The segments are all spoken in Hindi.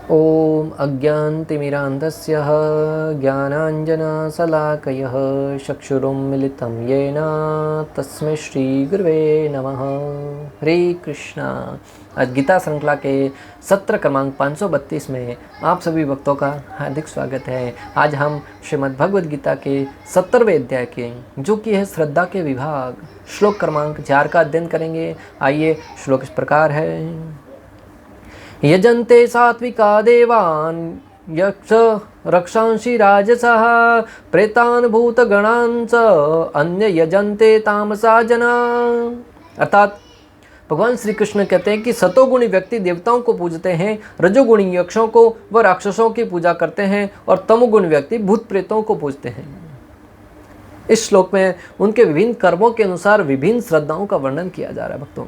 ओम अज्ञानतिमिरान्धस्य ज्ञानाञ्जनशलाकयः चक्षुरुन्मिलितं येन तस्मै श्रीगुरुवे नमः। हरे कृष्णा। आज गीता श्रृंखला के सत्र क्रमांक 532 में आप सभी भक्तों का हार्दिक स्वागत है। आज हम श्रीमद् भगवद गीता के 70वें अध्याय के जो कि है श्रद्धा के विभाग श्लोक क्रमांक 4 का अध्ययन करेंगे। आइए, श्लोक इस प्रकार है। यजन्ते सात्विका देवान् यक्ष रक्षांसि राजसः प्रेतान् भूतगणान् च अन्य यजन्ते तामसा जना। अर्थात भगवान श्री कृष्ण कहते हैं कि सतोगुणी व्यक्ति देवताओं को पूजते हैं, रजोगुणी यक्षों को व राक्षसों की पूजा करते हैं और तमोगुणी व्यक्ति भूत प्रेतों को पूजते हैं। इस श्लोक में उनके विभिन्न कर्मों के अनुसार विभिन्न श्रद्धाओं का वर्णन किया जा रहा है भक्तों,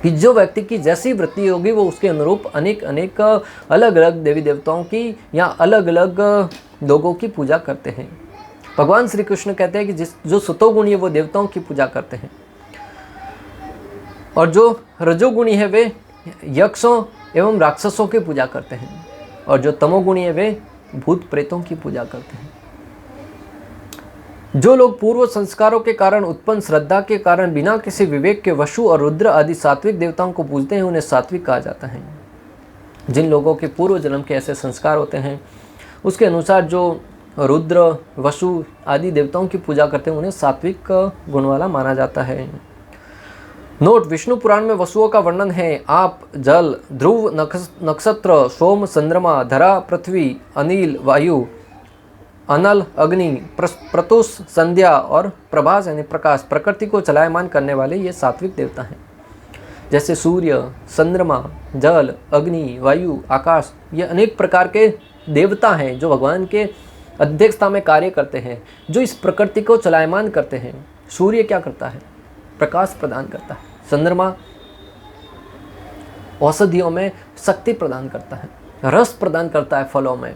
कि जो व्यक्ति की जैसी वृत्ति होगी वो उसके अनुरूप अनेक अलग अलग देवी देवताओं की या अलग अलग लोगों की पूजा करते हैं। भगवान श्री कृष्ण कहते हैं कि जो सतोगुणी है वो देवताओं की पूजा करते हैं और जो रजोगुणी है वे यक्षों एवं राक्षसों की पूजा करते हैं और जो तमोगुणी है वे भूत प्रेतों की पूजा करते हैं। जो लोग पूर्व संस्कारों के कारण उत्पन्न श्रद्धा के कारण बिना किसी विवेक के वशु और रुद्र आदि सात्विक देवताओं को पूजते हैं उन्हें सात्विक कहा जाता है। जिन लोगों के पूर्व जन्म के ऐसे संस्कार होते हैं उसके अनुसार जो रुद्र वशु आदि देवताओं की पूजा करते हैं उन्हें सात्विक गुण वाला माना जाता है। नोट, विष्णु पुराण में वसुओं का वर्णन है। आप, जल, ध्रुव, नक्षत्र, सोम, चंद्रमा, धरा, पृथ्वी, अनिल, वायु, अनल, अग्नि, प्रतुष, संध्या और प्रभास यानी प्रकाश, प्रकृति को चलायमान करने वाले ये सात्विक देवता हैं। जैसे सूर्य, चंद्रमा, जल, अग्नि, वायु, आकाश, ये अनेक प्रकार के देवता हैं जो भगवान के अध्यक्षता में कार्य करते हैं, जो इस प्रकृति को चलायमान करते हैं। सूर्य क्या करता है? प्रकाश प्रदान करता है। चंद्रमा औषधियों में शक्ति प्रदान करता है, रस प्रदान करता है फलों में।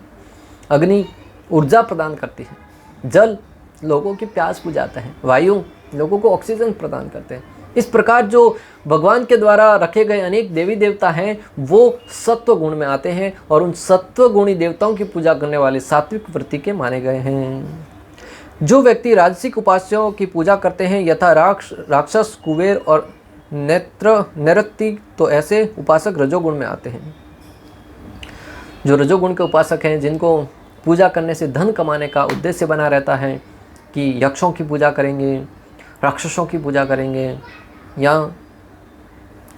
अग्नि ऊर्जा प्रदान करती है। जल लोगों की प्यास बुझाता है। वायु लोगों को ऑक्सीजन प्रदान करते हैं। इस प्रकार जो भगवान के द्वारा रखे गए अनेक देवी देवता हैं वो सत्व गुण में आते हैं और उन सत्व गुणी देवताओं की पूजा करने वाले सात्विक वृत्ति के माने गए हैं। जो व्यक्ति राजसिक उपास्यों की पूजा करते हैं यथा राक्षस, कुबेर और नैरृत्य, तो ऐसे उपासक रजोगुण में आते हैं। जो रजोगुण के उपासक हैं जिनको पूजा करने से धन कमाने का उद्देश्य बना रहता है कि यक्षों की पूजा करेंगे, राक्षसों की पूजा करेंगे या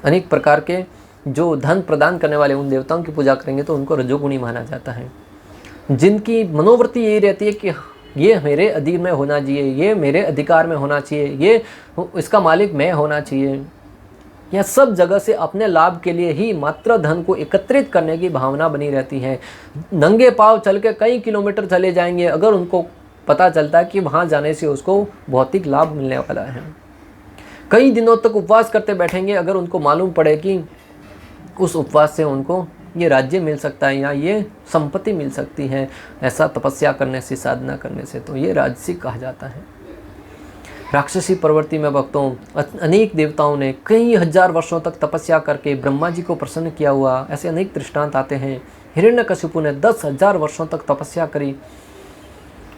अनेक प्रकार के जो धन प्रदान करने वाले उन देवताओं की पूजा करेंगे तो उनको रजोगुणी माना जाता है। जिनकी मनोवृत्ति यही रहती है कि ये मेरे अधीन में होना चाहिए, ये मेरे अधिकार में होना चाहिए, ये इसका मालिक मैं होना चाहिए, यह सब जगह से अपने लाभ के लिए ही मात्र धन को एकत्रित करने की भावना बनी रहती है। नंगे पांव चल के कई किलोमीटर चले जाएंगे अगर उनको पता चलता है कि वहाँ जाने से उसको भौतिक लाभ मिलने वाला है। कई दिनों तक उपवास करते बैठेंगे अगर उनको मालूम पड़े कि उस उपवास से उनको ये राज्य मिल सकता है या ये संपत्ति मिल सकती है, ऐसा तपस्या करने से, साधना करने से, तो ये राजसिक कहा जाता है। राक्षसी प्रवृत्ति में भक्तों अनेक देवताओं ने कई हजार वर्षों तक तपस्या करके ब्रह्मा जी को प्रसन्न किया हुआ ऐसे अनेक दृष्टांत आते हैं। हिरण्यकशिपु ने 10,000 वर्षों तक तपस्या करी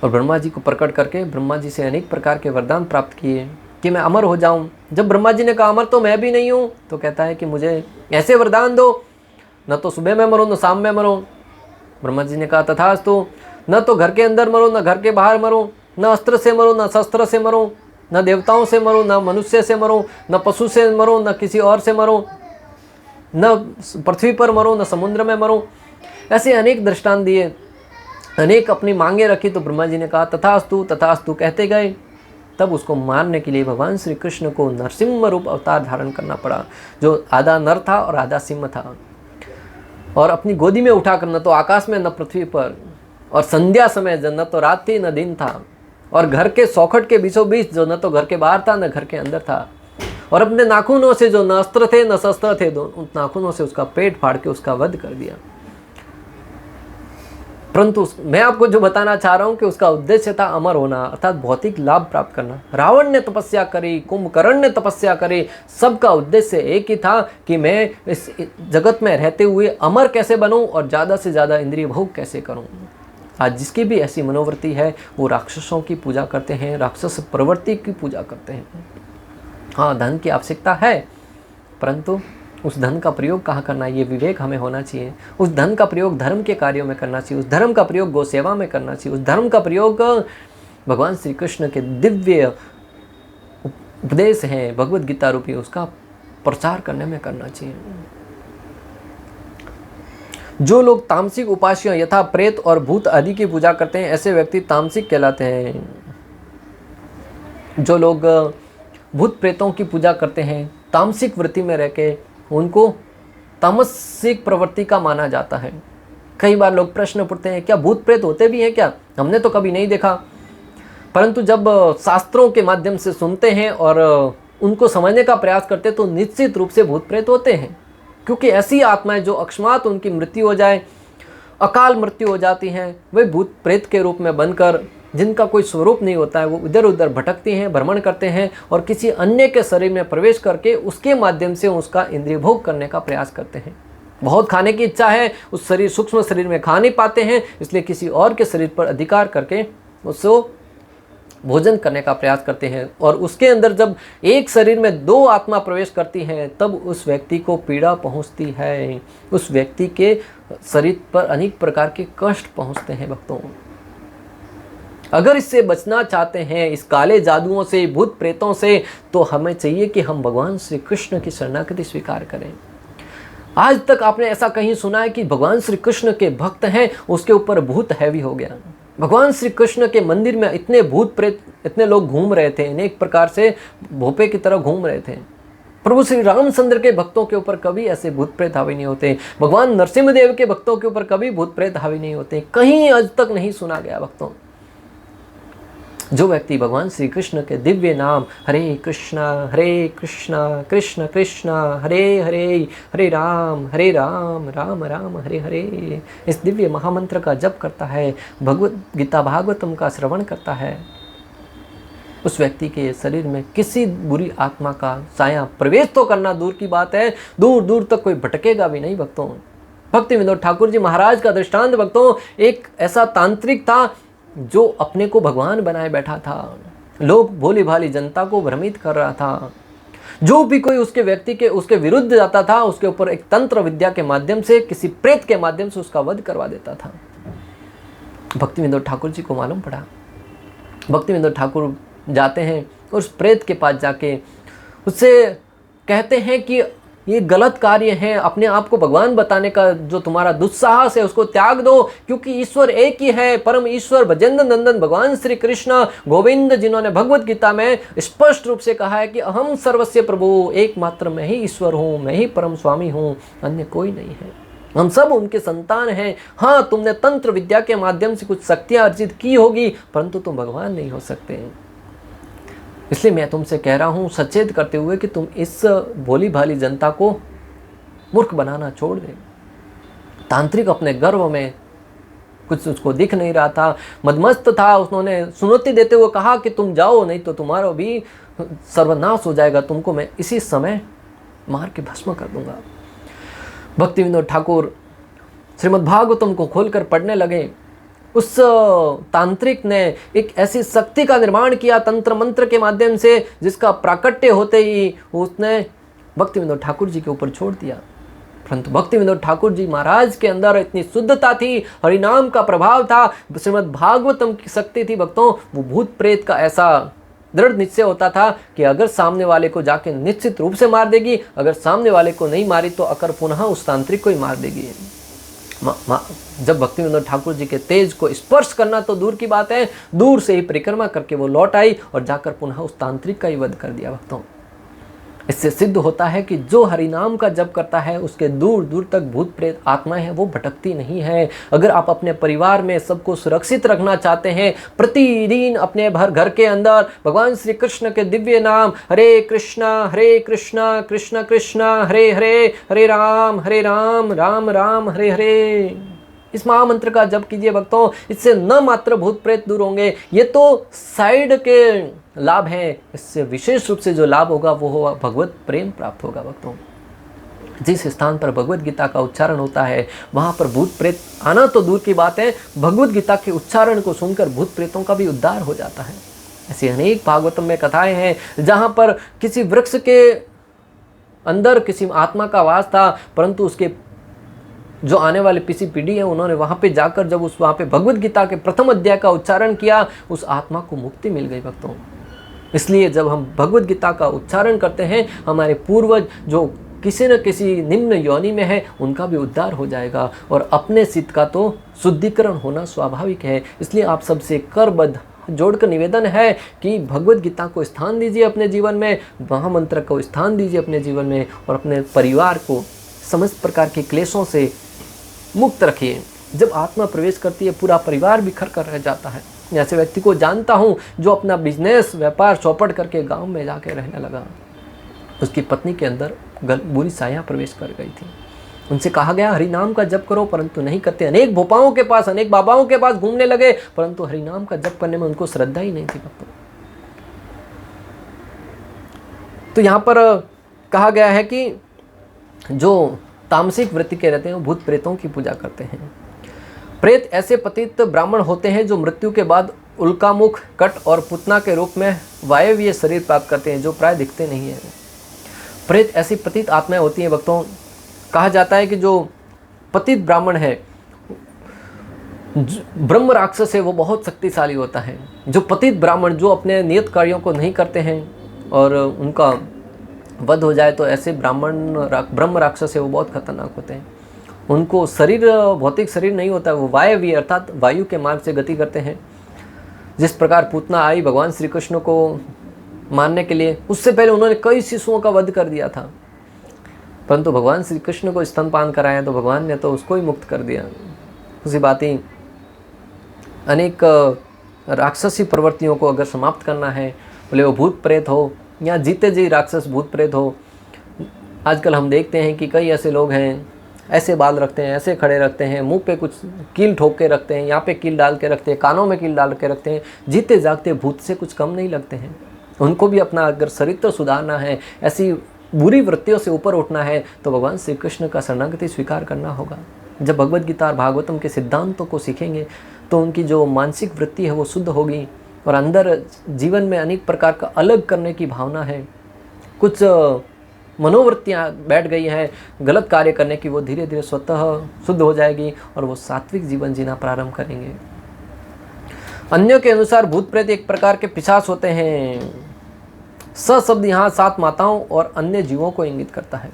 और ब्रह्मा जी को प्रकट करके ब्रह्मा जी से अनेक प्रकार के वरदान प्राप्त किए कि मैं अमर हो जाऊं। जब ब्रह्मा जी ने कहा अमर तो मैं भी नहीं हूं, तो कहता है कि मुझे ऐसे वरदान दो, न तो सुबह में मरो न शाम में मरो। ब्रह्मा जी ने कहा तथास्तु, न तो घर के अंदर मरो न घर के बाहर मरो, न अस्त्र से मरो न शस्त्र से मरो, न देवताओं से मरो न मनुष्य से मरो, न पशु से मरो न किसी और से मरो, न पृथ्वी पर मरो न समुद्र में मरो। ऐसे अनेक दृष्टांत दिए, अनेक अपनी मांगे रखी, तो ब्रह्मा जी ने कहा तथास्तु तथास्तु कहते गए। तब उसको मारने के लिए भगवान श्री कृष्ण को नरसिंह रूप अवतार धारण करना पड़ा, जो आधा नर था और आधा सिंह था, और अपनी गोदी में उठाकर न तो आकाश में न पृथ्वी पर, और संध्या समय न तो रात थी न दिन था, और घर के सौखट के बीचों बीच जो न तो घर के बाहर था न घर के अंदर था, और अपने नाखूनों से जो न अस्त्र थे न शस्त्र थे, उन नाखूनों से उसका पेट फाड़ के उसका वध कर दिया। परंतु मैं आपको जो बताना चाह रहा हूं कि उसका उद्देश्य था अमर होना, अर्थात भौतिक लाभ प्राप्त करना। रावण ने तपस्या करी, कुंभकर्ण ने तपस्या करी, सबका उद्देश्य एक ही था कि मैं इस जगत में रहते हुए अमर कैसे बनूं और ज़्यादा से ज़्यादा इंद्रिय भोग कैसे करूं। आज जिसकी भी ऐसी मनोवृत्ति है वो राक्षसों की पूजा करते हैं, राक्षस प्रवृत्ति की पूजा करते हैं। हाँ, धन की आवश्यकता है, परंतु उस धन का प्रयोग कहाँ करना है, ये विवेक हमें होना चाहिए। उस धन का प्रयोग धर्म के कार्यों में करना चाहिए, उस धर्म का प्रयोग गौ सेवा में करना चाहिए, उस धर्म का प्रयोग भगवान श्री कृष्ण के दिव्य उपदेश हैं भगवत गीता रूपी, उसका प्रचार करने में करना चाहिए। जो लोग तामसिक उपास्यों यथा प्रेत और भूत आदि की पूजा करते हैं, ऐसे व्यक्ति तामसिक कहलाते हैं। जो लोग भूत प्रेतों की पूजा करते हैं, तामसिक वृत्ति में रह के, उनको तामसिक प्रवृत्ति का माना जाता है। कई बार लोग प्रश्न पूछते हैं, क्या भूत प्रेत होते भी हैं क्या? हमने तो कभी नहीं देखा। परंतु जब शास्त्रों के माध्यम से सुनते हैं और उनको समझने का प्रयास करते हैं तो निश्चित रूप से भूत प्रेत होते हैं। क्योंकि ऐसी आत्माएं जो अकस्मात उनकी मृत्यु हो जाए, अकाल मृत्यु हो जाती हैं, वे भूत प्रेत के रूप में बनकर, जिनका कोई स्वरूप नहीं होता है, वो इधर उधर भटकती हैं, भ्रमण करते हैं और किसी अन्य के शरीर में प्रवेश करके उसके माध्यम से उसका इंद्रिय भोग करने का प्रयास करते हैं। बहुत खाने की इच्छा है, उस शरीर सूक्ष्म शरीर में खा नहीं पाते हैं, इसलिए किसी और के शरीर पर अधिकार करके उसको भोजन करने का प्रयास करते हैं। और उसके अंदर जब एक शरीर में दो आत्मा प्रवेश करती हैं तब उस व्यक्ति को पीड़ा पहुंचती है, उस व्यक्ति के शरीर पर अनेक प्रकार के कष्ट पहुंचते हैं। भक्तों, अगर इससे बचना चाहते हैं, इस काले जादुओं से, भूत प्रेतों से, तो हमें चाहिए कि हम भगवान श्री कृष्ण की शरणागति स्वीकार करें। आज तक आपने ऐसा कहीं सुना है कि भगवान श्री कृष्ण के भक्त हैं, उसके ऊपर भूत हैवी हो गया? भगवान श्री कृष्ण के मंदिर में इतने भूत प्रेत, इतने लोग घूम रहे थे, अनेक प्रकार से भोपे की तरह घूम रहे थे। प्रभु श्री रामचंद्र के भक्तों के ऊपर कभी ऐसे भूत प्रेत हावी नहीं होते। भगवान नरसिंहदेव के भक्तों के ऊपर कभी भूत प्रेत हावी नहीं होते। कहीं आज तक नहीं सुना गया। भक्तों, जो व्यक्ति भगवान श्री कृष्ण के दिव्य नाम हरे कृष्णा कृष्ण कृष्ण हरे हरे, हरे राम राम राम हरे हरे, इस दिव्य महामंत्र का जप करता है, भगवत गीता भागवतम का श्रवण करता है, उस व्यक्ति के शरीर में किसी बुरी आत्मा का साया प्रवेश तो करना दूर की बात है, दूर दूर तक कोई भटकेगा भी नहीं। भक्तों, भक्ति विनोद ठाकुर जी महाराज का दृष्टांत भक्तों, एक ऐसा तांत्रिक था जो अपने को भगवान बनाए बैठा था, लोग भोली भाली जनता को भ्रमित कर रहा था। जो भी कोई उसके व्यक्ति के उसके विरुद्ध जाता था, उसके ऊपर एक तंत्र विद्या के माध्यम से, किसी प्रेत के माध्यम से उसका वध करवा देता था। भक्ति विनोद ठाकुर जी को मालूम पड़ा। भक्ति विनोद ठाकुर जाते हैं और उस प्रेत के पास जाके उससे कहते हैं कि ये गलत कार्य है, अपने आप को भगवान बताने का जो तुम्हारा दुस्साहस है उसको त्याग दो, क्योंकि ईश्वर एक ही है, परम ईश्वर भजेंद्र नंदन भगवान श्री कृष्ण गोविंद, जिन्होंने भगवत गीता में स्पष्ट रूप से कहा है कि अहम सर्वस्य प्रभु, एकमात्र मैं ही ईश्वर हूँ, मैं ही परम स्वामी हूँ, अन्य कोई नहीं है, हम सब उनके संतान हैं। हाँ, तुमने तंत्र विद्या के माध्यम से कुछ शक्तियाँ अर्जित की होगी, परंतु तुम भगवान नहीं हो सकते। इसलिए मैं तुमसे कह रहा हूँ सचेत करते हुए कि तुम इस भोली भाली जनता को मूर्ख बनाना छोड़ दे। तांत्रिक अपने गर्व में, कुछ उसको दिख नहीं रहा था, मदमस्त था, उन्होंने चुनौती देते हुए कहा कि तुम जाओ, नहीं तो तुम्हारा भी सर्वनाश हो जाएगा, तुमको मैं इसी समय मार के भस्म कर दूंगा। भक्ति विनोद ठाकुर श्रीमद् भागवतम को खोलकर पढ़ने लगे। उस तांत्रिक ने एक ऐसी शक्ति का निर्माण किया तंत्र मंत्र के माध्यम से, जिसका प्राकट्य होते ही उसने भक्ति विनोद ठाकुर जी के ऊपर छोड़ दिया। परंतु भक्ति विनोद ठाकुर जी महाराज के अंदर इतनी शुद्धता थी, हरिनाम का प्रभाव था, श्रीमद् भागवतम की शक्ति थी। भक्तों, वो भूत प्रेत का ऐसा दृढ़ निश्चय होता था कि अगर सामने वाले को जाके निश्चित रूप से मार देगी, अगर सामने वाले को नहीं मारी तो अकर पुनः उस तांत्रिक को ही मार देगी। जब भक्ति विनोद ठाकुर जी के तेज को स्पर्श करना तो दूर की बात है, दूर से ही परिक्रमा करके वो लौट आई और जाकर पुनः उस तांत्रिक का ही वध कर दिया। भक्तों, इससे सिद्ध होता है कि जो हरिनाम का जप करता है उसके दूर दूर तक भूत प्रेत आत्माएं हैं वो भटकती नहीं है। अगर आप अपने परिवार में सबको सुरक्षित रखना चाहते हैं, प्रतिदिन अपने घर के अंदर भगवान श्री कृष्ण के दिव्य नाम हरे कृष्णा कृष्ण कृष्ण हरे हरे, हरे राम राम राम हरे हरे, इस महामंत्र का जप कीजिए भक्तों, इससे न मात्र भूत प्रेत दूर होंगे, ये तो साइड के लाभ हैं, इससे विशेष रूप से जो लाभ होगा वो होगा भगवत प्रेम प्राप्त होगा भक्तों। जिस स्थान पर भगवत गीता का उच्चारण होता है वहाँ पर भूत प्रेत आना तो दूर की बात है, भगवत गीता के उच्चारण को सुनकर भूत प्रेतों का भी उद्धार हो जाता है। ऐसी अनेक भागवतम में कथाएं हैं जहाँ पर किसी वृक्ष के अंदर किसी आत्मा का वास था, परंतु उसके जो आने वाली किसी पीढ़ी है उन्होंने वहाँ पे जाकर जब वहाँ पे भगवत गीता के प्रथम अध्याय का उच्चारण किया, उस आत्मा को मुक्ति मिल गई भक्तों। इसलिए जब हम भगवत गीता का उच्चारण करते हैं, हमारे पूर्वज जो किसी न किसी निम्न योनि में है उनका भी उद्धार हो जाएगा, और अपने चित्त का तो शुद्धिकरण होना स्वाभाविक है। इसलिए आप सबसे करबद्ध जोड़कर निवेदन है कि भगवत गीता को स्थान दीजिए अपने जीवन में, महामंत्र को स्थान दीजिए अपने जीवन में, और अपने परिवार को समस्त प्रकार के क्लेशों से मुक्त रखिए। जब आत्मा प्रवेश करती है पूरा परिवार बिखर कर रह जाता है। ऐसे व्यक्ति को जानता हूँ जो अपना बिजनेस व्यापार चौपट करके गांव में जाके रहने लगा। उसकी पत्नी के अंदर बुरी साया प्रवेश कर गई थी। उनसे कहा गया हरि नाम का जप करो, परंतु नहीं करते। अनेक भोपाओं के पास अनेक बाबाओं के पास घूमने लगे, परंतु हरि नाम का जप करने में उनको श्रद्धा ही नहीं थी भक्तों। तो यहाँ पर कहा गया है कि जो तामसिक वृत्ति के रहते हैं वो भूत प्रेतों की पूजा करते हैं। प्रेत ऐसे पतित ब्राह्मण होते हैं जो मृत्यु के बाद उल्कामुख, कट और पुतना के रूप में वायवीय शरीर प्राप्त करते हैं, जो प्राय दिखते नहीं हैं। प्रेत ऐसी पतित आत्माएं होती हैं भक्तों। कहा जाता है कि जो पतित ब्राह्मण है, ब्रह्म राक्षस है, वो बहुत शक्तिशाली होता है। जो पतित ब्राह्मण जो अपने नियत कार्यों को नहीं करते हैं और उनका वध हो जाए, तो ऐसे ब्रह्म राक्षस है वो बहुत खतरनाक होते हैं। उनको शरीर भौतिक शरीर नहीं होता है, वो वायवीय अर्थात वायु के मार्ग से गति करते हैं। जिस प्रकार पूतना आई भगवान श्री कृष्ण को मारने के लिए, उससे पहले उन्होंने कई शिशुओं का वध कर दिया था, परंतु भगवान श्री कृष्ण को स्तनपान कराया तो भगवान ने तो उसको ही मुक्त कर दिया। उसी बात ही अनेक राक्षसी प्रवृत्तियों को अगर समाप्त करना है, बोले वो भूत प्रेत हो या जीते जी राक्षस भूत प्रेत हो। आजकल हम देखते हैं कि कई ऐसे लोग हैं, ऐसे बाल रखते हैं, ऐसे खड़े रखते हैं, मुंह पे कुछ कील ठोक के रखते हैं, यहाँ पे कील डाल के रखते हैं, कानों में कील डाल के रखते हैं, जीते जागते भूत से कुछ कम नहीं लगते हैं। उनको भी अपना अगर चरित्र सुधारना है, ऐसी बुरी वृत्तियों से ऊपर उठना है, तो भगवान श्री कृष्ण का शरणागति स्वीकार करना होगा। जब भगवत गीता और भागवतम के सिद्धांतों को सीखेंगे तो उनकी जो मानसिक वृत्ति है वो शुद्ध होगी, और अंदर जीवन में अनेक प्रकार का अलग करने की भावना है, कुछ मनोवृत्तियाँ बैठ गई हैं गलत कार्य करने की, वो धीरे धीरे स्वतः शुद्ध हो जाएगी और वो सात्विक जीवन जीना प्रारंभ करेंगे। अन्यों के अनुसार भूत प्रेत एक प्रकार के पिशाच होते हैं। स शब्द यहाँ 7 माताओं और अन्य जीवों को इंगित करता है।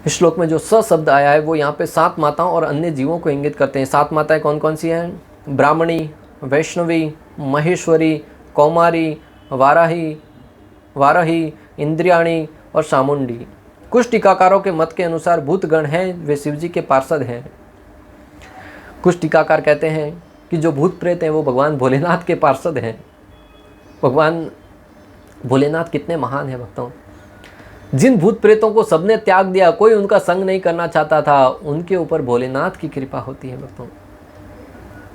इस श्लोक में जो स शब्द आया है वो यहाँ पे 7 माताओं और अन्य जीवों को इंगित करते हैं। 7 माताएं कौन कौन सी हैं? ब्राह्मणी, वैष्णवी, महेश्वरी, कौमारी, वाराही, इंद्रियाणी और चामुंडी। कुछ टीकाकारों के मत के अनुसार भूतगण हैं वे शिवजी के पार्षद हैं। कुछ टीकाकार कहते हैं कि जो भूत प्रेत हैं वो भगवान भोलेनाथ के पार्षद हैं। भगवान भोलेनाथ कितने महान हैं भक्तों। जिन भूत प्रेतों को सबने त्याग दिया, कोई उनका संग नहीं करना चाहता था, उनके ऊपर भोलेनाथ की कृपा होती है भक्तों।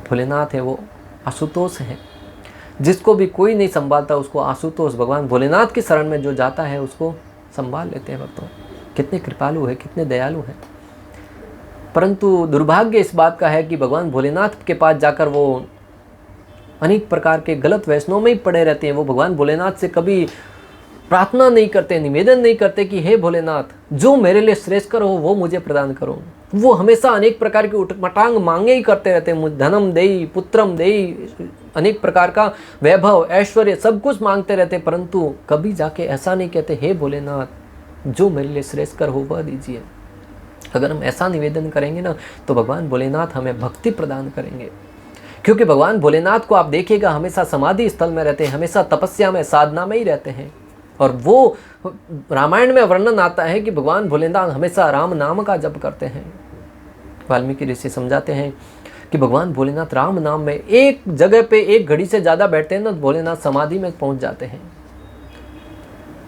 भोलेनाथ है वो आशुतोष है, जिसको भी कोई नहीं संभालता उसको आशुतोष भगवान भोलेनाथ की शरण में जो जाता है उसको संभाल लेते हैं भक्तों। कितने कृपालु है, कितने दयालु हैं। परंतु दुर्भाग्य इस बात का है कि भगवान भोलेनाथ के पास जाकर वो अनेक प्रकार के गलत वैष्णव में ही पड़े रहते हैं। वो भगवान भोलेनाथ से कभी प्रार्थना नहीं करते, निवेदन नहीं करते कि हे भोलेनाथ जो मेरे लिए श्रेष्ठकर हो वो मुझे प्रदान करो। वो हमेशा अनेक प्रकार की उटमटांग मांगे ही करते रहते हैं। धनम देई, पुत्रम देई, अनेक प्रकार का वैभव, ऐश्वर्य सब कुछ मांगते रहते हैं, परंतु कभी जाके ऐसा नहीं कहते हे भोलेनाथ जो मेरे लिए श्रेष्ठकर हो वह दीजिए। अगर हम ऐसा निवेदन करेंगे ना तो भगवान भोलेनाथ हमें भक्ति प्रदान करेंगे। क्योंकि भगवान भोलेनाथ को आप देखिएगा हमेशा समाधि स्थल में रहते हैं, हमेशा तपस्या में, साधना में ही रहते हैं। और वो रामायण में वर्णन आता है कि भगवान भोलेनाथ हमेशा राम नाम का जप करते हैं। वाल्मीकि ऋषि समझाते हैं कि भगवान भोलेनाथ राम नाम में एक जगह पे 1 घड़ी से ज़्यादा बैठते हैं ना, भोलेनाथ समाधि में पहुंच जाते हैं।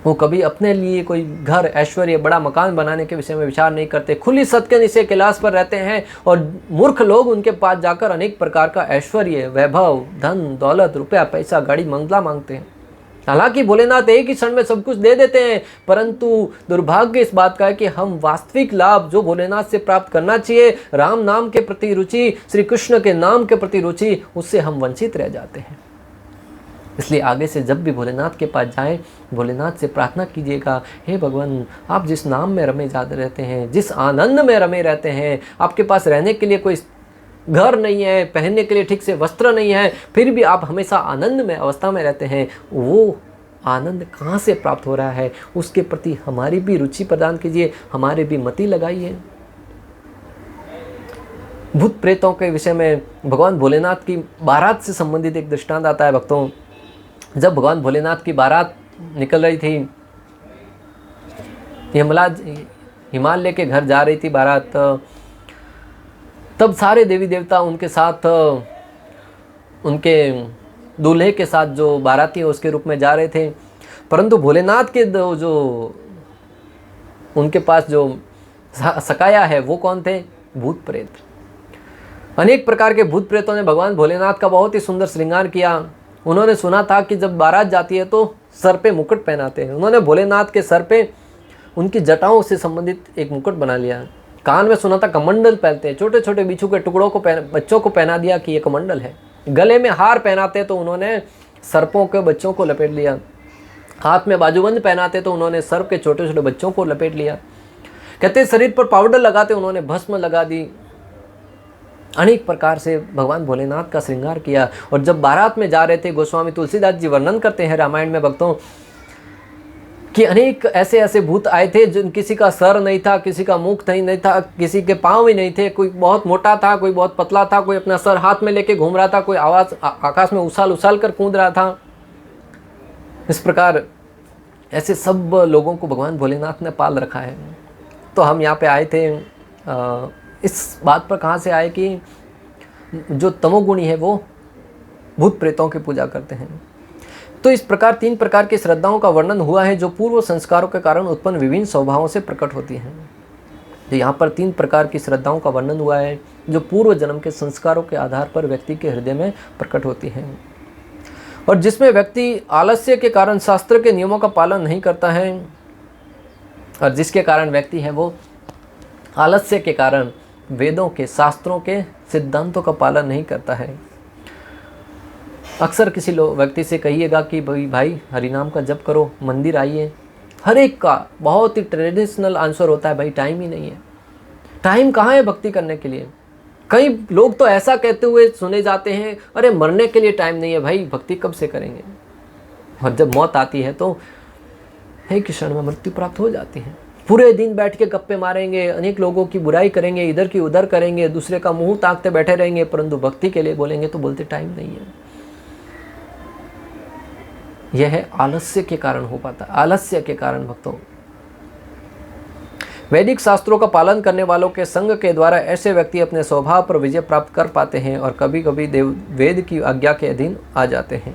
वो कभी अपने लिए कोई घर, ऐश्वर्य, बड़ा मकान बनाने के विषय में विचार नहीं करते। खुली छत के नीचे कैलाश पर रहते हैं और मूर्ख लोग उनके पास जाकर अनेक प्रकार का ऐश्वर्य, वैभव, धन, दौलत, रुपया, पैसा, गाड़ी, मंगला मांगते हैं। हालांकि भोलेनाथ एक ही क्षण में सब कुछ दे देते हैं, परंतु दुर्भाग्य इस बात का है कि हम वास्तविक लाभ जो भोलेनाथ से प्राप्त करना चाहिए, राम नाम के प्रति रुचि, श्री कृष्ण के नाम के प्रति रुचि, उससे हम वंचित रह जाते हैं। इसलिए आगे से जब भी भोलेनाथ के पास जाएं, भोलेनाथ से प्रार्थना कीजिएगा, हे भगवान, आप जिस नाम में रमे जाते रहते हैं, जिस आनंद में रमे रहते हैं, आपके पास रहने के लिए कोई घर नहीं है, पहनने के लिए ठीक से वस्त्र नहीं है, फिर भी आप हमेशा आनंद में अवस्था में रहते हैं, वो आनंद कहाँ से प्राप्त हो रहा है, उसके प्रति हमारी भी रुचि प्रदान कीजिए, हमारे भी मति लगाइए। भूत प्रेतों के विषय में भगवान भोलेनाथ की बारात से संबंधित एक दृष्टांत आता है भक्तों। जब भगवान भोलेनाथ की बारात निकल रही थी, हिमालय के घर जा रही थी बारात, तब सारे देवी देवता उनके साथ, उनके दूल्हे के साथ जो बाराती है उसके रूप में जा रहे थे, परंतु भोलेनाथ के जो उनके पास जो सकाया है वो कौन थे? भूत प्रेत। अनेक प्रकार के भूत प्रेतों ने भगवान भोलेनाथ का बहुत ही सुंदर श्रृंगार किया। उन्होंने सुना था कि जब बारात जाती है तो सर पे मुकुट पहनाते हैं। उन्होंने भोलेनाथ के सर पे उनकी जटाओं से संबंधित एक मुकुट बना लिया। कान में सुना था कमंडल पहनते हैं, छोटे छोटे बिच्छू के टुकड़ों को बच्चों को पहना दिया कि ये कमंडल है। गले में हार पहनाते तो उन्होंने सर्पों के बच्चों को लपेट लिया। हाथ में बाजूबंद पहनाते तो उन्होंने सर्प के छोटे छोटे बच्चों को लपेट लिया। कहते शरीर पर पाउडर लगाते उन्होंने भस्म लगा दी। अनेक प्रकार से भगवान भोलेनाथ का श्रृंगार किया। और जब बारात में जा रहे थे, गोस्वामी तुलसीदास जी वर्णन करते हैं रामायण में भक्तों कि अनेक ऐसे ऐसे भूत आए थे जिन किसी का सर नहीं था, किसी का मुख नहीं था, किसी के पाँव ही नहीं थे। कोई बहुत मोटा था, कोई बहुत पतला था, कोई अपना सर हाथ में लेके घूम रहा था, कोई आवाज़ आकाश में उछाल उछाल कर कूद रहा था। इस प्रकार ऐसे सब लोगों को भगवान भोलेनाथ ने पाल रखा है। तो हम यहाँ पे आए थे, इस बात पर कहाँ से आए कि जो तमोगुणी है वो भूत प्रेतों की पूजा करते हैं। तो इस प्रकार 3 प्रकार की श्रद्धाओं का वर्णन हुआ है जो पूर्व संस्कारों के कारण उत्पन्न विभिन्न स्वभावों से प्रकट होती हैं। तो यहाँ पर 3 प्रकार की श्रद्धाओं का वर्णन हुआ है जो पूर्व जन्म के संस्कारों के आधार पर व्यक्ति के हृदय में प्रकट होती हैं, और जिसमें व्यक्ति आलस्य के कारण शास्त्र के नियमों का पालन नहीं करता है, और जिसके कारण व्यक्ति है वो आलस्य के कारण वेदों के, शास्त्रों के सिद्धांतों का पालन नहीं करता है। अक्सर किसी व्यक्ति से कहिएगा कि भाई हरिनाम का जप करो, मंदिर आइए, हर एक का बहुत ही ट्रेडिशनल आंसर होता है, भाई टाइम ही नहीं है। टाइम कहाँ है भक्ति करने के लिए? कई लोग तो ऐसा कहते हुए सुने जाते हैं, अरे मरने के लिए टाइम नहीं है भाई, भक्ति कब से करेंगे? और जब मौत आती है तो एक क्षण में मृत्यु प्राप्त हो जाती है। पूरे दिन बैठ के गप्पे मारेंगे, अनेक लोगों की बुराई करेंगे, इधर की उधर करेंगे, दूसरे का मुंह ताकते बैठे रहेंगे, परंतु भक्ति के लिए बोलेंगे तो बोलते टाइम नहीं है। यह है आलस्य के कारण हो पाता, आलस्य के कारण भक्तों। वैदिक शास्त्रों का पालन करने वालों के संग के द्वारा ऐसे व्यक्ति अपने स्वभाव पर विजय प्राप्त कर पाते हैं और कभी कभी वेद की आज्ञा के अधीन आ जाते हैं।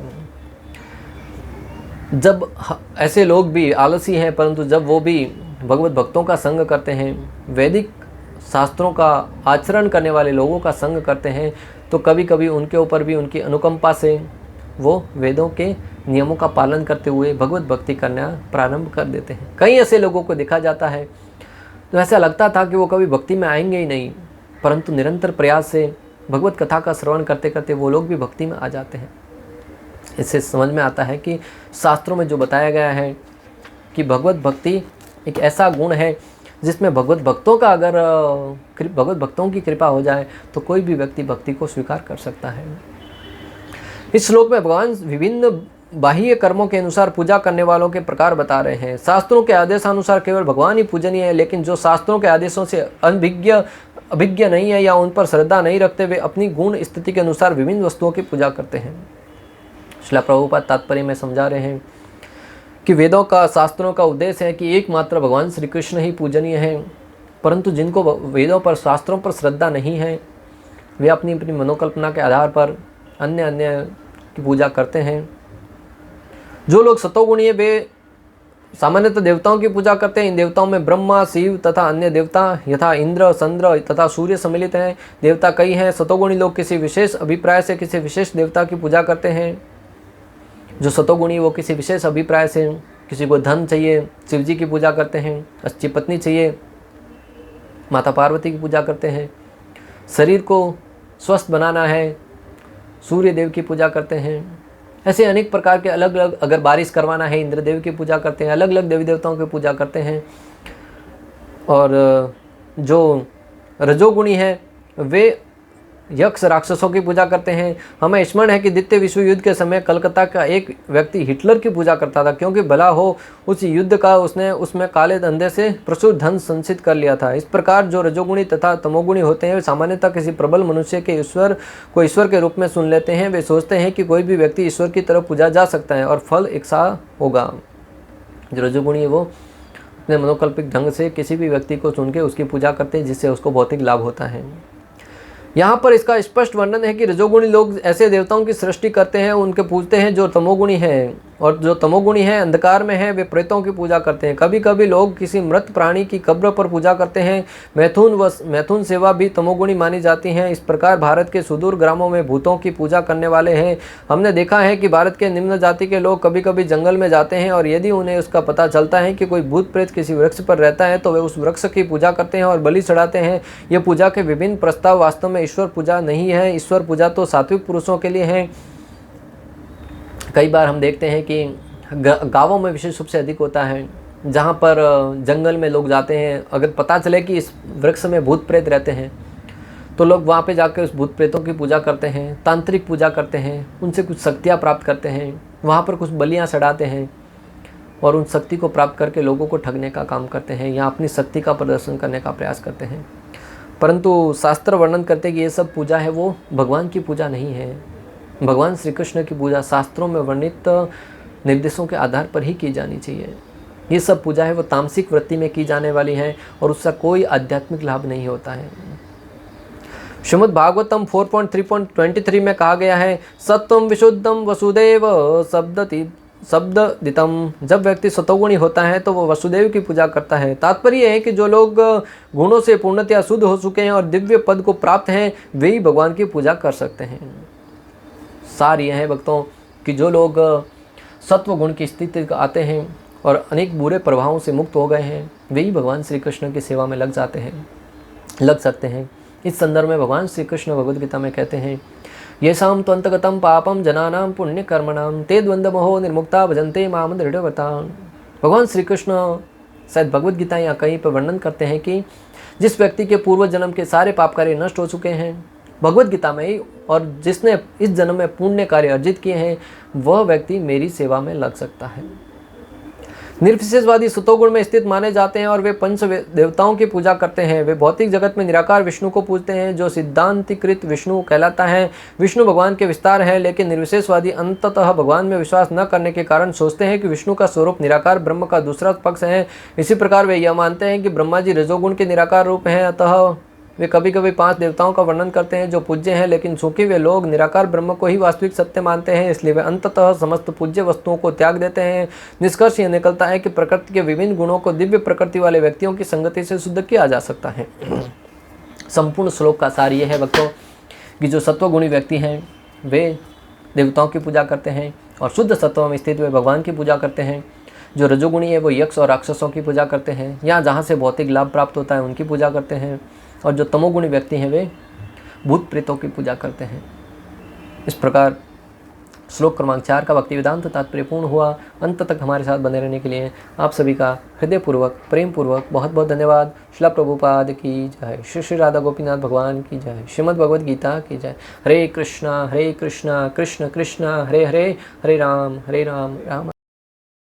जब ऐसे लोग भी आलसी हैं, परंतु जब वो भी भगवत भक्तों का संग करते हैं, वैदिक शास्त्रों का आचरण करने वाले लोगों का संग करते हैं, तो कभी कभी उनके ऊपर भी उनकी अनुकंपा से वो वेदों के नियमों का पालन करते हुए भगवत भक्ति करना प्रारंभ कर देते हैं। कई ऐसे लोगों को देखा जाता है तो ऐसा लगता था कि वो कभी भक्ति में आएंगे ही नहीं, परंतु निरंतर प्रयास से भगवत कथा का श्रवण करते करते वो लोग भी भक्ति में आ जाते हैं। इससे समझ में आता है कि शास्त्रों में जो बताया गया है कि भगवत भक्ति एक ऐसा गुण है जिसमें भगवत भक्तों का अगर भगवत भक्तों की कृपा हो जाए तो कोई भी व्यक्ति भक्ति को स्वीकार कर सकता है। इस श्लोक में भगवान विभिन्न बाह्य कर्मों के अनुसार पूजा करने वालों के प्रकार बता रहे हैं। शास्त्रों के आदेशानुसार केवल भगवान ही पूजनीय है, लेकिन जो शास्त्रों के आदेशों से अभिज्ञ नहीं है या उन पर श्रद्धा नहीं रखते, वे अपनी गुण स्थिति के अनुसार विभिन्न वस्तुओं की पूजा करते हैं। श्रील प्रभुपाद तात्पर्य में समझा रहे हैं कि वेदों का, शास्त्रों का उद्देश्य है कि एकमात्र भगवान श्री कृष्ण ही पूजनीय है, परंतु जिनको वेदों पर, शास्त्रों पर श्रद्धा नहीं है, वे अपनी अपनी मनोकल्पना के आधार पर अन्य की पूजा करते हैं। जो लोग सतोगुणी है वे सामान्यतः देवताओं की पूजा करते हैं। इन देवताओं में ब्रह्मा, शिव तथा अन्य देवता यथा इंद्र, चंद्र तथा सूर्य सम्मिलित हैं। देवता कई हैं। सतोगुणी लोग किसी विशेष अभिप्राय से किसी विशेष देवता की पूजा करते हैं। जो सतोगुणी वो किसी विशेष अभिप्राय से, किसी को धन चाहिए, शिव जी की पूजा करते हैं। अच्छी पत्नी चाहिए, माता पार्वती की पूजा करते हैं। शरीर को स्वस्थ बनाना है, सूर्य देव की पूजा करते हैं। ऐसे अनेक प्रकार के अलग अलग, अगर बारिश करवाना है, इंद्र देव की पूजा करते हैं। अलग अलग देवी देवताओं की पूजा करते हैं। और जो रजोगुणी है वे यक्ष राक्षसों की पूजा करते हैं। हमें स्मरण है कि द्वितीय विश्व युद्ध के समय कलकत्ता का एक व्यक्ति हिटलर की पूजा करता था, क्योंकि भला हो उस युद्ध का उसने उसमें काले धंधे से प्रचुर धन संचित कर लिया था। इस प्रकार जो रजोगुणी तथा तमोगुणी होते हैं वे सामान्यतः किसी प्रबल मनुष्य के ईश्वर को ईश्वर के रूप में सुन लेते हैं। वे सोचते हैं कि कोई भी व्यक्ति ईश्वर की तरफ पूजा जा सकता है और फल एक सा होगा। जो रजोगुणी है वो अपने मनोकल्पित ढंग से किसी भी व्यक्ति को चुन के उसकी पूजा करते हैं, जिससे उसको भौतिक लाभ होता है। यहाँ पर इसका स्पष्ट वर्णन है कि रजोगुणी लोग ऐसे देवताओं की सृष्टि करते हैं, उनके पूजते हैं जो तमोगुणी हैं, और जो तमोगुणी हैं अंधकार में है वे प्रेतों की पूजा करते हैं। कभी कभी लोग किसी मृत प्राणी की कब्र पर पूजा करते हैं। मैथुन सेवा भी तमोगुणी मानी जाती हैं। इस प्रकार भारत के सुदूर ग्रामों में भूतों की पूजा करने वाले हैं। हमने देखा है कि भारत के निम्न जाति के लोग कभी कभी जंगल में जाते हैं और यदि उन्हें उसका पता चलता है कि कोई भूत प्रेत किसी वृक्ष पर रहता है तो वे उस वृक्ष की पूजा करते हैं और बलि चढ़ाते हैं। यह पूजा के विभिन्न प्रस्ताव वास्तव में ईश्वर पूजा नहीं है। ईश्वर पूजा तो सात्विक पुरुषों के लिए है। कई बार हम देखते हैं कि गांवों में विशेष रूप से अधिक होता है, जहाँ पर जंगल में लोग जाते हैं। अगर पता चले कि इस वृक्ष में भूत प्रेत रहते हैं तो लोग वहाँ पे जाकर उस भूत प्रेतों की पूजा करते हैं, तांत्रिक पूजा करते हैं, उनसे कुछ शक्तियाँ प्राप्त करते हैं, वहाँ पर कुछ बलियाँ चढ़ाते हैं और उन शक्ति को प्राप्त करके लोगों को ठगने का काम करते हैं या अपनी शक्ति का प्रदर्शन करने का प्रयास करते हैं। परंतु शास्त्र वर्णन करते हैं कि ये सब पूजा है वो भगवान की पूजा नहीं है। भगवान श्री कृष्ण की पूजा शास्त्रों में वर्णित निर्देशों के आधार पर ही की जानी चाहिए। ये सब पूजा है वो तामसिक वृत्ति में की जाने वाली है और उसका कोई आध्यात्मिक लाभ नहीं होता है। श्रीमद् भागवतम 4.3.23 में कहा गया है, सत्वम विशुद्धम वसुदेव शब्ददितम। जब व्यक्ति सतोगुणी होता है तो वो वसुदेव की पूजा करता है। तात्पर्य है कि जो लोग गुणों से पूर्णतया शुद्ध हो चुके हैं और दिव्य पद को प्राप्त हैं वे ही भगवान की पूजा कर सकते हैं। सार यह है भक्तों कि जो लोग सत्व गुण की स्थिति को आते हैं और अनेक बुरे प्रभावों से मुक्त हो गए हैं वे ही भगवान श्री कृष्ण की सेवा में लग सकते हैं। इस संदर्भ में भगवान श्री कृष्ण भगवद गीता में कहते हैं, येषां त्वन्तगतं पापम जनानां पुण्य कर्मणां ते द्वंद्वमोहो निर्मुक्ता भजन्ते माम दृढ़व्रता। भगवान श्री कृष्ण शायद भगवद गीता या कहीं पर वर्णन करते हैं कि जिस व्यक्ति के पूर्व जन्म के सारे पाप कार्य नष्ट हो चुके हैं भगवद गीता में ही, और जिसने इस जन्म में पुण्य कार्य अर्जित किए हैं वह व्यक्ति मेरी सेवा में लग सकता है। निर्विशेषवादी सतोगुण में स्थित माने जाते हैं और वे पंच देवताओं की पूजा करते हैं। वे भौतिक जगत में निराकार विष्णु को पूजते हैं जो सिद्धांतिकृत विष्णु कहलाता है। विष्णु भगवान के विस्तार है, लेकिन निर्विशेषवादी अंततः भगवान में विश्वास न करने के कारण सोचते हैं कि विष्णु का स्वरूप निराकार ब्रह्म का दूसरा पक्ष है। इसी प्रकार वे यह मानते हैं कि ब्रह्मा जी रजोगुण के निराकार रूप हैं। अतः वे कभी कभी 5 देवताओं का वर्णन करते हैं जो पूज्य हैं, लेकिन चूंकि वे लोग निराकार ब्रह्म को ही वास्तविक सत्य मानते हैं इसलिए वे अंततः समस्त पूज्य वस्तुओं को त्याग देते हैं। निष्कर्ष यह निकलता है कि प्रकृति के विभिन्न गुणों को दिव्य प्रकृति वाले व्यक्तियों की संगति से शुद्ध किया जा सकता है। संपूर्ण श्लोक का सार यह है भक्तों कि जो सत्वगुणी व्यक्ति हैं वे देवताओं की पूजा करते हैं और शुद्ध सत्व में स्थित वे भगवान की पूजा करते हैं। जो रजोगुणी है वो यक्ष और राक्षसों की पूजा करते हैं या जहाँ से भौतिक लाभ प्राप्त होता है उनकी पूजा करते हैं, और जो तमोगुणी व्यक्ति हैं वे भूत प्रेतों की पूजा करते हैं। इस प्रकार श्लोक क्रमांक 4 का भक्ति वेदांत तात्पर्य पूर्ण हुआ। अंत तक हमारे साथ बने रहने के लिए आप सभी का हृदयपूर्वक प्रेम पूर्वक बहुत बहुत धन्यवाद। श्रील प्रभुपाद की जय, श्री श्री राधा गोपीनाथ भगवान की जय, श्रीमद् भगवद गीता की जय। हरे कृष्णा कृष्ण कृष्ण हरे हरे, हरे राम राम